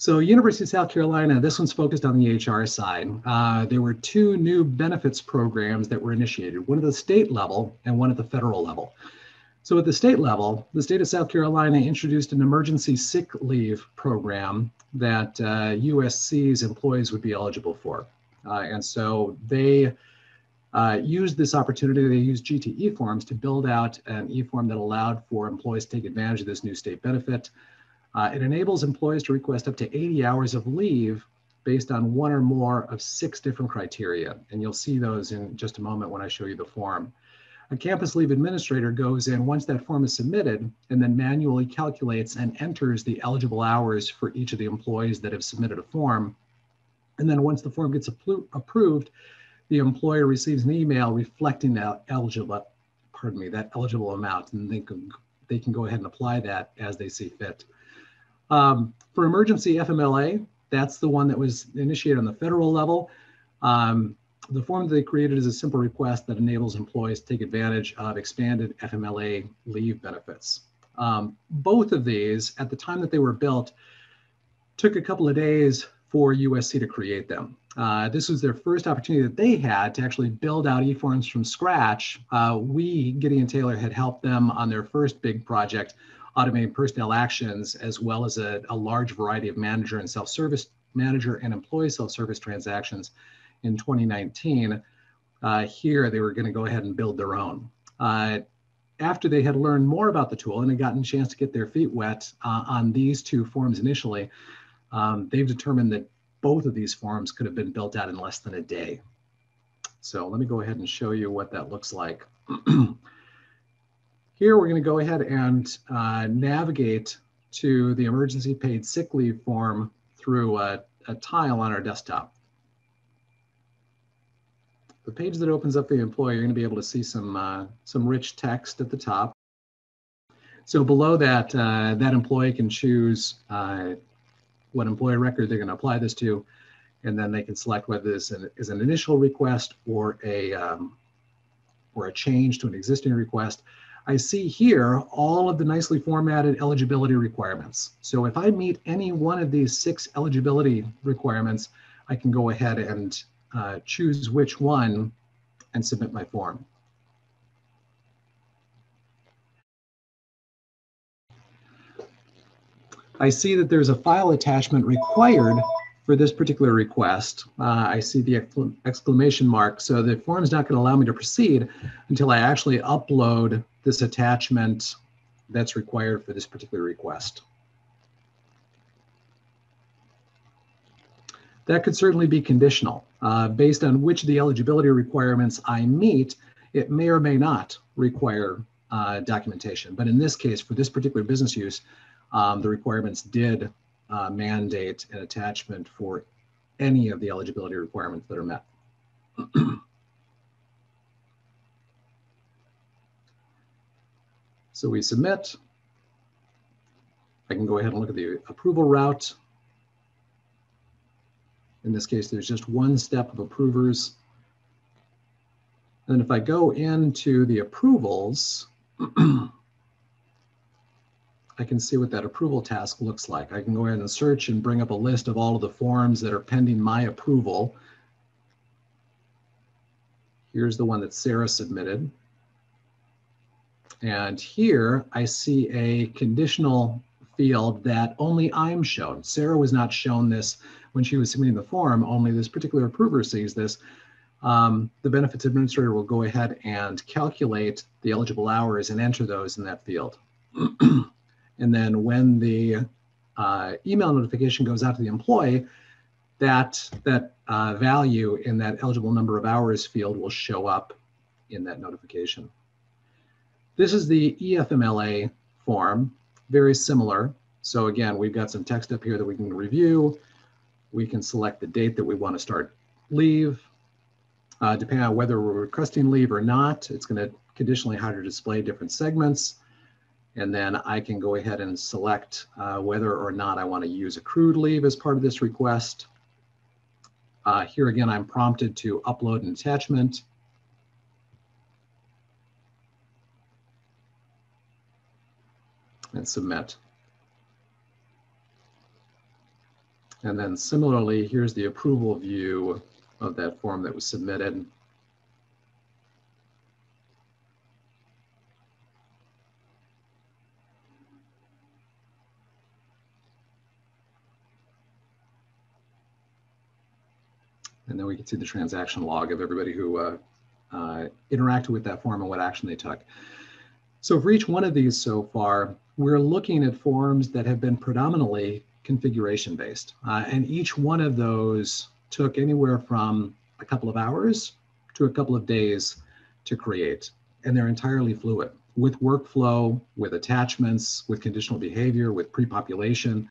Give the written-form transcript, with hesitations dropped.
So University of South Carolina, this one's focused on the HR side. There were two new benefits programs that were initiated, one at the state level and one at the federal level. So at the state level, the state of South Carolina introduced an emergency sick leave program that USC's employees would be eligible for. And so they used this opportunity. They used GT eForms to build out an eForm that allowed for employees to take advantage of this new state benefit. It enables employees to request up to 80 hours of leave based on one or more of 6 different criteria. And you'll see those in just a moment when I show you the form. A campus leave administrator goes in once that form is submitted and then manually calculates and enters the eligible hours for each of the employees that have submitted a form. And then once the form gets approved, the employer receives an email reflecting that eligible amount, and they can go ahead and apply that as they see fit. For emergency FMLA, that's the one that was initiated on the federal level. The form that they created is a simple request that enables employees to take advantage of expanded FMLA leave benefits. Both of these, at the time that they were built, took a couple of days for USC to create them. This was their first opportunity that they had to actually build out eForms from scratch. We, Gideon Taylor, had helped them on their first big project, automating personnel actions, as well as a large variety of manager and employee self-service transactions in 2019. Here, they were going to go ahead and build their own. After they had learned more about the tool and had gotten a chance to get their feet wet on these two forms initially, they've determined that both of these forms could have been built out in less than a day. So let me go ahead and show you what that looks like. Here, we're going to go ahead and navigate to the emergency paid sick leave form through a tile on our desktop. The page that opens up the employer, you're going to be able to see some rich text at the top. So below that, that employee can choose what employer record they're going to apply this to, and then they can select whether this is an initial request or a change to an existing request. I see here all of the nicely formatted eligibility requirements. So if I meet any one of these 6 eligibility requirements, I can go ahead and choose which one and submit my form. I see that there's a file attachment required for this particular request. I see the exclamation mark, so the form is not going to allow me to proceed until I actually upload this attachment that's required for this particular request. That could certainly be conditional. Based on which of the eligibility requirements I meet, it may or may not require documentation. But in this case, for this particular business use, the requirements did mandate an attachment for any of the eligibility requirements that are met. So we submit. I can go ahead and look at the approval route. In this case, there's just one step of approvers. And if I go into the approvals, I can see what that approval task looks like. I can go ahead and search and bring up a list of all of the forms that are pending my approval. Here's the one that Sarah submitted. And here I see a conditional field that only I'm shown. Sarah was not shown this when she was submitting the form, only this particular approver sees this. The benefits administrator will go ahead and calculate the eligible hours and enter those in that field. And then when the email notification goes out to the employee, that value in that eligible number of hours field will show up in that notification. This is the Efmla form, very similar. So again, we've got some text up here that we can review. We can select the date that we want to start leave. Depending on whether we're requesting leave or not, it's going to conditionally how to display different segments. And then I can go ahead and select whether or not I want to use accrued leave as part of this request. Here again, I'm prompted to upload an attachment. And submit. And then similarly, here's the approval view of that form that was submitted. And then we can see the transaction log of everybody who interacted with that form and what action they took. So for each one of these so far, we're looking at forms that have been predominantly configuration based. And each one of those took anywhere from a couple of hours to a couple of days to create. And they're entirely fluid with workflow, with attachments, with conditional behavior, with pre-population.